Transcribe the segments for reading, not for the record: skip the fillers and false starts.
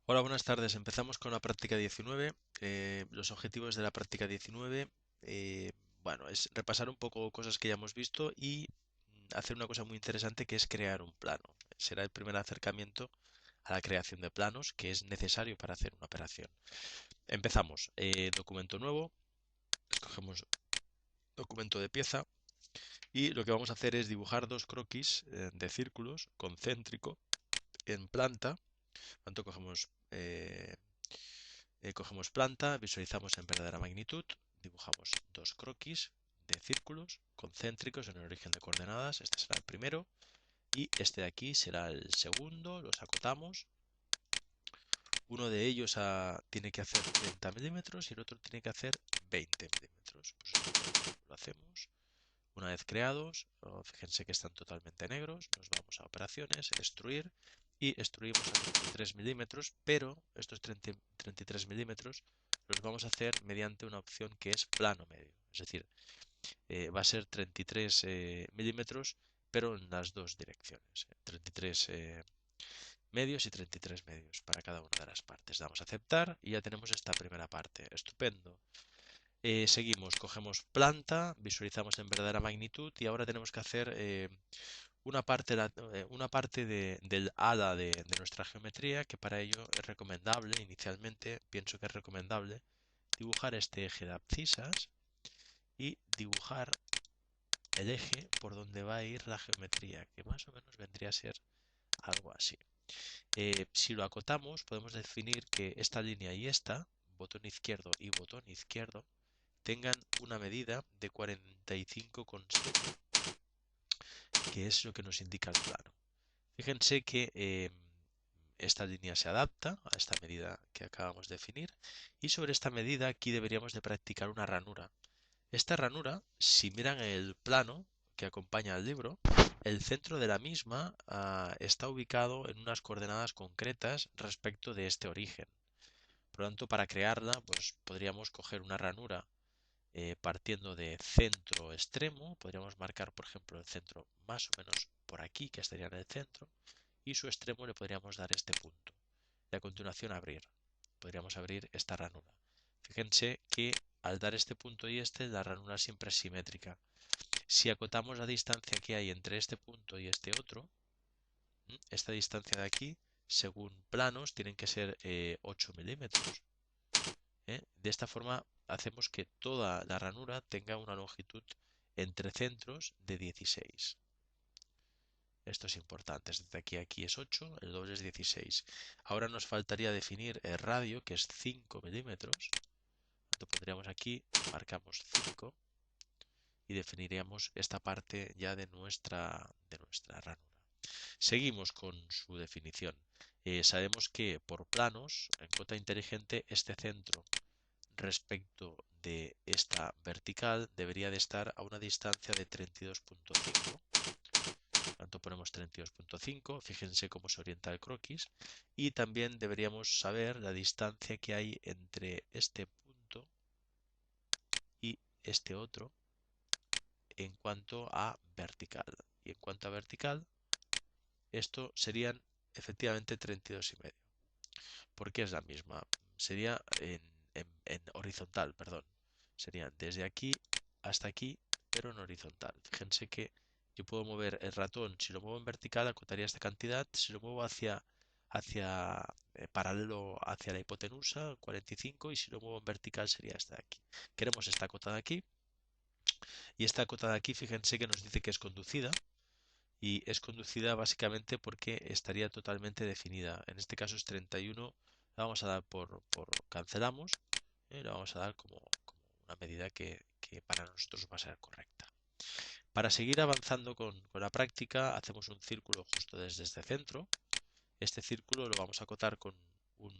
Hola, buenas tardes. Empezamos con la práctica 19. Los objetivos de la práctica 19, eh, bueno, es repasar un poco cosas que ya hemos visto y hacer una cosa muy interesante que es crear un plano. Será el primer acercamiento a la creación de planos que es necesario para hacer una operación. Empezamos. Documento nuevo. Escogemos documento de pieza y lo que vamos a hacer es dibujar dos croquis de círculos concéntrico en planta. Tanto cogemos planta, visualizamos en verdadera magnitud, dibujamos dos croquis de círculos concéntricos en el origen de coordenadas. Este será el primero y este de aquí será el segundo. Los acotamos. Uno de ellos tiene que hacer 30 milímetros y el otro tiene que hacer 20 milímetros. Pues lo hacemos. Una vez creados, fíjense que están totalmente negros, nos vamos a operaciones, extruir y extruimos a 33 milímetros, pero estos 33 milímetros los vamos a hacer mediante una opción que es plano medio. Es decir, va a ser 33 milímetros, pero en las dos direcciones. 33 medios y 33 medios para cada una de las partes. Damos a aceptar y ya tenemos esta primera parte. Estupendo. Seguimos, cogemos planta, visualizamos en verdadera magnitud y ahora tenemos que hacer una parte del ala de nuestra geometría, que para ello es recomendable, inicialmente pienso que es recomendable dibujar este eje de abscisas y dibujar el eje por donde va a ir la geometría, que más o menos vendría a ser algo así. Si lo acotamos, podemos definir que esta línea y esta, botón izquierdo y botón izquierdo, tengan una medida de 45,7, que es lo que nos indica el plano. Fíjense que esta línea se adapta a esta medida que acabamos de definir y sobre esta medida aquí deberíamos de practicar una ranura. Esta ranura, si miran el plano que acompaña al libro, el centro de la misma está ubicado en unas coordenadas concretas respecto de este origen. Por lo tanto, para crearla, pues podríamos coger una ranura partiendo de centro extremo, podríamos marcar, por ejemplo, el centro más o menos por aquí, que estaría en el centro, y su extremo le podríamos dar este punto. Y a continuación abrir. Podríamos abrir esta ranura. Fíjense que al dar este punto y este, la ranura siempre es simétrica. Si acotamos la distancia que hay entre este punto y este otro, esta distancia de aquí, según planos, tienen que ser 8 milímetros. De esta forma hacemos que toda la ranura tenga una longitud entre centros de 16. Esto es importante. Desde aquí a aquí es 8, el doble es 16. Ahora nos faltaría definir el radio, que es 5 milímetros. Lo pondríamos aquí, marcamos 5 y definiríamos esta parte ya de nuestra ranura. Seguimos con su definición. Sabemos que por planos, en cota inteligente, este centro respecto de esta vertical debería de estar a una distancia de 32,5. Tanto ponemos 32,5, fíjense cómo se orienta el croquis. Y también deberíamos saber la distancia que hay entre este punto y este otro en cuanto a vertical. Y en cuanto a vertical, esto serían efectivamente 32,5. ¿Por qué es la misma? Sería en horizontal, perdón. Sería desde aquí hasta aquí, pero en horizontal. Fíjense que yo puedo mover el ratón, si lo muevo en vertical acotaría esta cantidad, si lo muevo hacia paralelo hacia la hipotenusa, 45, y si lo muevo en vertical sería esta de aquí. Queremos esta cota de aquí, y esta cota de aquí, fíjense que nos dice que es conducida, y es conducida básicamente porque estaría totalmente definida. En este caso es 31, la vamos a dar por cancelamos, la vamos a dar como una medida que para nosotros va a ser correcta. Para seguir avanzando con la práctica, hacemos un círculo justo desde este centro. Este círculo lo vamos a acotar con un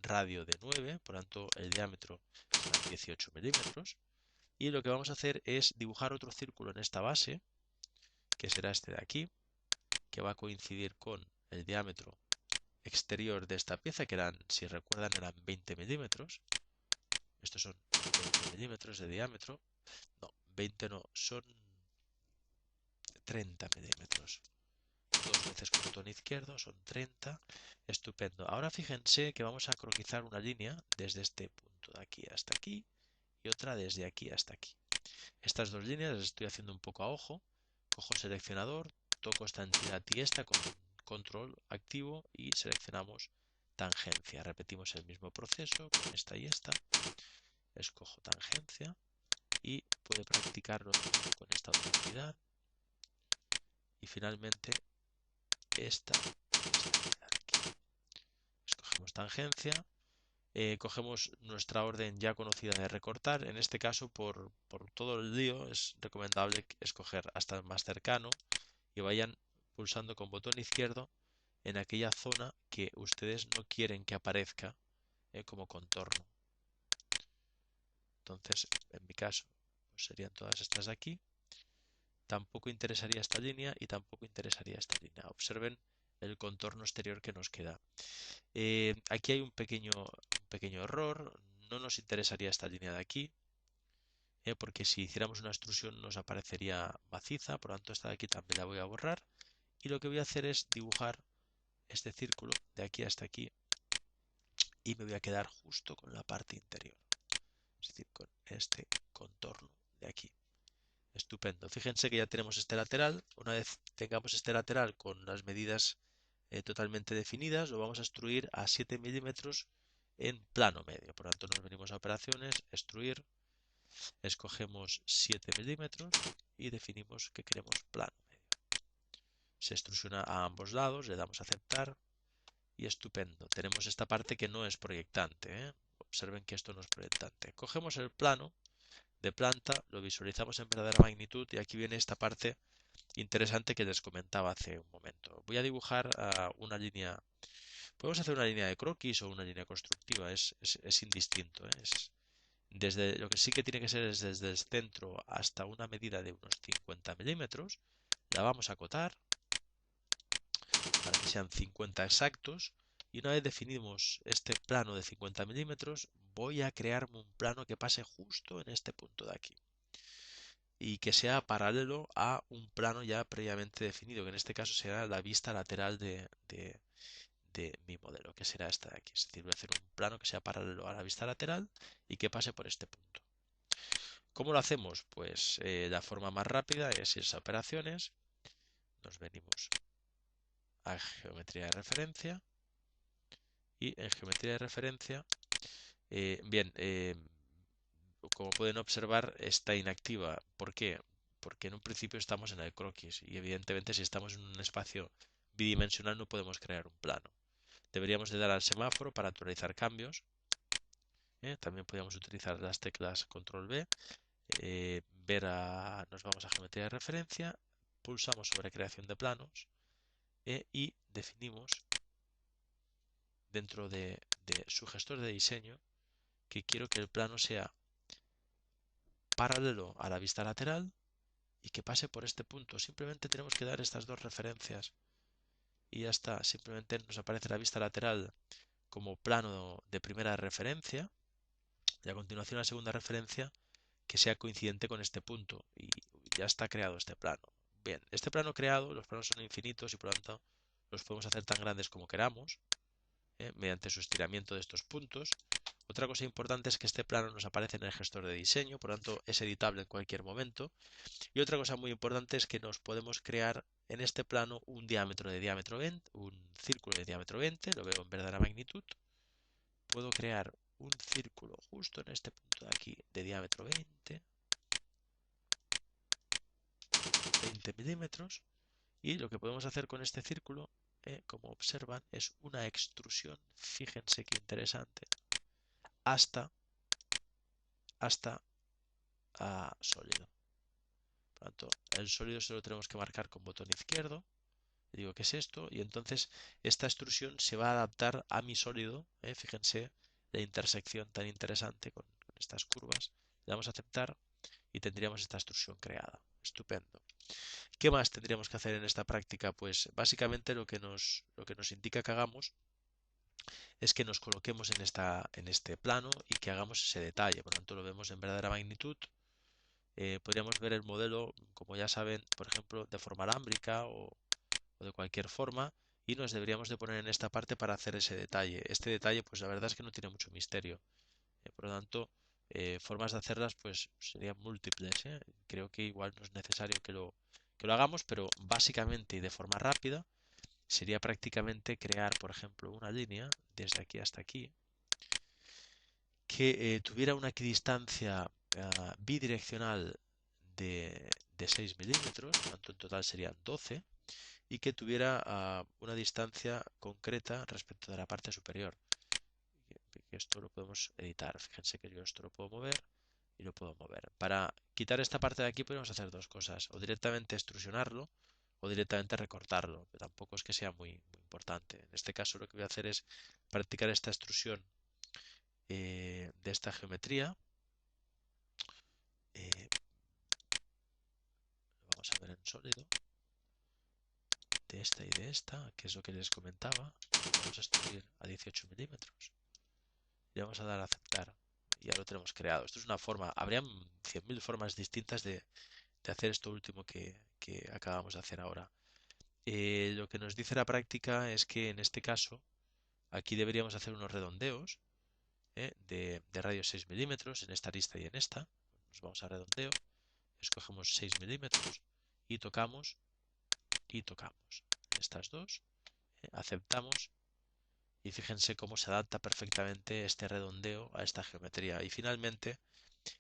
radio de 9, por lo tanto el diámetro será 18 milímetros. Y lo que vamos a hacer es dibujar otro círculo en esta base, que será este de aquí, que va a coincidir con el diámetro exterior de esta pieza, que eran, si recuerdan, eran 20 milímetros. Estos son 20 milímetros de diámetro. No, 20 no, son 30 milímetros. Dos veces con botón izquierdo son 30. Estupendo. Ahora fíjense que vamos a croquizar una línea desde este punto de aquí hasta aquí y otra desde aquí hasta aquí. Estas dos líneas las estoy haciendo un poco a ojo. Cojo el seleccionador, toco esta entidad y esta con control activo y seleccionamos tangencia. Repetimos el mismo proceso con esta y esta. Escojo tangencia y puede practicarlo con esta otra entidad. Y finalmente esta entidad aquí. Escogemos tangencia. Cogemos nuestra orden ya conocida de recortar. En este caso, por todo el lío, es recomendable escoger hasta el más cercano y vayan pulsando con botón izquierdo en aquella zona que ustedes no quieren que aparezca como contorno. Entonces, en mi caso, pues serían todas estas de aquí. Tampoco interesaría esta línea y tampoco interesaría esta línea. Observen el contorno exterior que nos queda. Aquí hay un pequeño error. No nos interesaría esta línea de aquí, porque si hiciéramos una extrusión nos aparecería maciza. Por lo tanto, esta de aquí también la voy a borrar. Y lo que voy a hacer es dibujar este círculo de aquí hasta aquí y me voy a quedar justo con la parte interior, es decir, con este contorno de aquí. Estupendo. Fíjense que ya tenemos este lateral. Una vez tengamos este lateral con las medidas totalmente definidas, lo vamos a extruir a 7 milímetros en plano medio. Por lo tanto, nos venimos a operaciones, extruir, escogemos 7 milímetros y definimos que queremos plano medio. Se extrusiona a ambos lados, le damos a aceptar y estupendo. Tenemos esta parte que no es proyectante, ¿eh? Observen que esto no es proyectante. Cogemos el plano de planta, lo visualizamos en verdadera magnitud y aquí viene esta parte interesante que les comentaba hace un momento. Voy a dibujar una línea. Podemos hacer una línea de croquis o una línea constructiva, es indistinto, ¿eh? Desde, lo que sí que tiene que ser es desde el centro hasta una medida de unos 50 milímetros. La vamos a acotar para que sean 50 exactos. Y una vez definimos este plano de 50 milímetros, voy a crearme un plano que pase justo en este punto de aquí. Y que sea paralelo a un plano ya previamente definido, que en este caso será la vista lateral de mi modelo, que será esta de aquí. Es decir, voy a hacer un plano que sea paralelo a la vista lateral y que pase por este punto. ¿Cómo lo hacemos? Pues la forma más rápida es irse a operaciones, nos venimos a geometría de referencia y en geometría de referencia, como pueden observar, está inactiva. ¿Por qué? Porque en un principio estamos en el croquis y evidentemente si estamos en un espacio bidimensional no podemos crear un plano. Deberíamos de dar al semáforo para actualizar cambios. También podríamos utilizar las teclas control B. Nos vamos a geometría de referencia, pulsamos sobre creación de planos y definimos dentro de su gestor de diseño que quiero que el plano sea paralelo a la vista lateral y que pase por este punto. Simplemente tenemos que dar estas dos referencias y ya está. Simplemente nos aparece la vista lateral como plano de primera referencia y a continuación la segunda referencia que sea coincidente con este punto y ya está creado este plano. Bien, este plano creado, los planos son infinitos y por lo tanto los podemos hacer tan grandes como queramos mediante su estiramiento de estos puntos. Otra cosa importante es que este plano nos aparece en el gestor de diseño, por lo tanto es editable en cualquier momento. Y otra cosa muy importante es que nos podemos crear en este plano un diámetro 20, un círculo de diámetro 20, lo veo en verdadera magnitud. Puedo crear un círculo justo en este punto de aquí de diámetro 20 milímetros. Y lo que podemos hacer con este círculo, como observan, es una extrusión, fíjense qué interesante, hasta sólido. Por lo tanto, el sólido se lo tenemos que marcar con botón izquierdo. Le digo, ¿qué es esto? Y entonces esta extrusión se va a adaptar a mi sólido. Fíjense la intersección tan interesante con estas curvas. Le damos a aceptar y tendríamos esta extrusión creada. Estupendo. ¿Qué más tendríamos que hacer en esta práctica? Pues básicamente lo que nos indica que hagamos es que nos coloquemos en este plano y que hagamos ese detalle. Por lo tanto, lo vemos en verdadera magnitud. Podríamos ver el modelo, como ya saben, por ejemplo, de forma alámbrica o de cualquier forma y nos deberíamos de poner en esta parte para hacer ese detalle. Este detalle, pues la verdad es que no tiene mucho misterio. Por lo tanto, formas de hacerlas, pues serían múltiples, ¿eh? Creo que igual no es necesario que lo hagamos, pero básicamente y de forma rápida sería prácticamente crear, por ejemplo, una línea desde aquí hasta aquí que tuviera una equidistancia bidireccional de 6 milímetros, tanto en total serían 12, y que tuviera una distancia concreta respecto de la parte superior. Que esto lo podemos editar. Fíjense que yo esto lo puedo mover y lo puedo mover. Para quitar esta parte de aquí podemos hacer dos cosas, o directamente extrusionarlo o directamente recortarlo, pero tampoco es que sea muy importante. En este caso lo que voy a hacer es practicar esta extrusión de esta geometría. Eh, vamos a ver en sólido, de esta y de esta, que es lo que les comentaba. Vamos a extruir a 18 milímetros y vamos a dar a aceptar. Ya lo tenemos creado. Esto es una forma, habrían 100.000 formas distintas de hacer esto último que acabamos de hacer ahora. Lo que nos dice la práctica es que en este caso aquí deberíamos hacer unos redondeos de radio 6 milímetros en esta lista y en esta. Nos vamos a redondeo, escogemos 6 milímetros y tocamos estas dos, aceptamos y fíjense cómo se adapta perfectamente este redondeo a esta geometría. Y finalmente,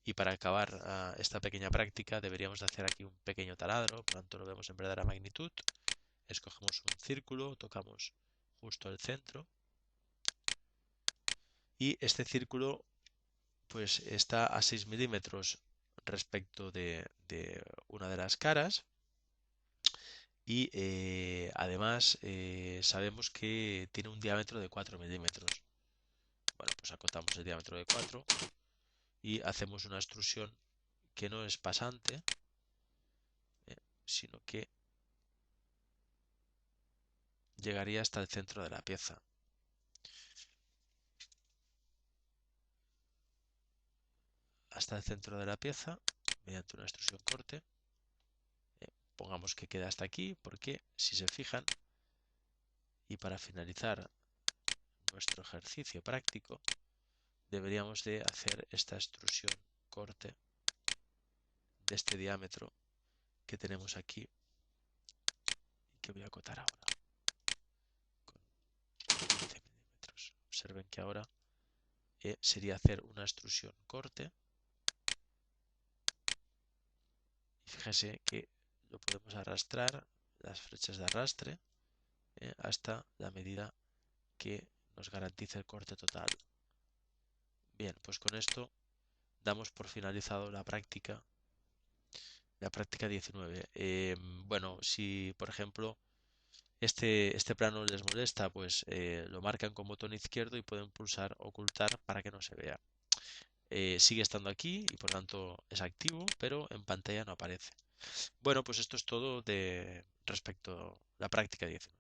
y para acabar esta pequeña práctica, deberíamos de hacer aquí un pequeño taladro, por lo tanto lo vemos en verdadera magnitud. Escogemos un círculo, tocamos justo el centro y este círculo pues está a 6 milímetros respecto de una de las caras y además sabemos que tiene un diámetro de 4 milímetros. Bueno, pues acotamos el diámetro de 4 y hacemos una extrusión que no es pasante, sino que llegaría hasta el centro de la pieza. Hasta el centro de la pieza, mediante una extrusión corte. Pongamos que queda hasta aquí, porque si se fijan, y para finalizar nuestro ejercicio práctico, deberíamos de hacer esta extrusión corte de este diámetro que tenemos aquí y que voy a acotar ahora con 15 milímetros. Observen que ahora sería hacer una extrusión corte y fíjense que lo podemos arrastrar, las flechas de arrastre, hasta la medida que nos garantice el corte total. Bien, pues con esto damos por finalizado la práctica 19. Bueno, si por ejemplo este plano les molesta, pues lo marcan con botón izquierdo y pueden pulsar ocultar para que no se vea. Sigue estando aquí y por tanto es activo, pero en pantalla no aparece. Bueno, pues esto es todo de respecto a la práctica 19.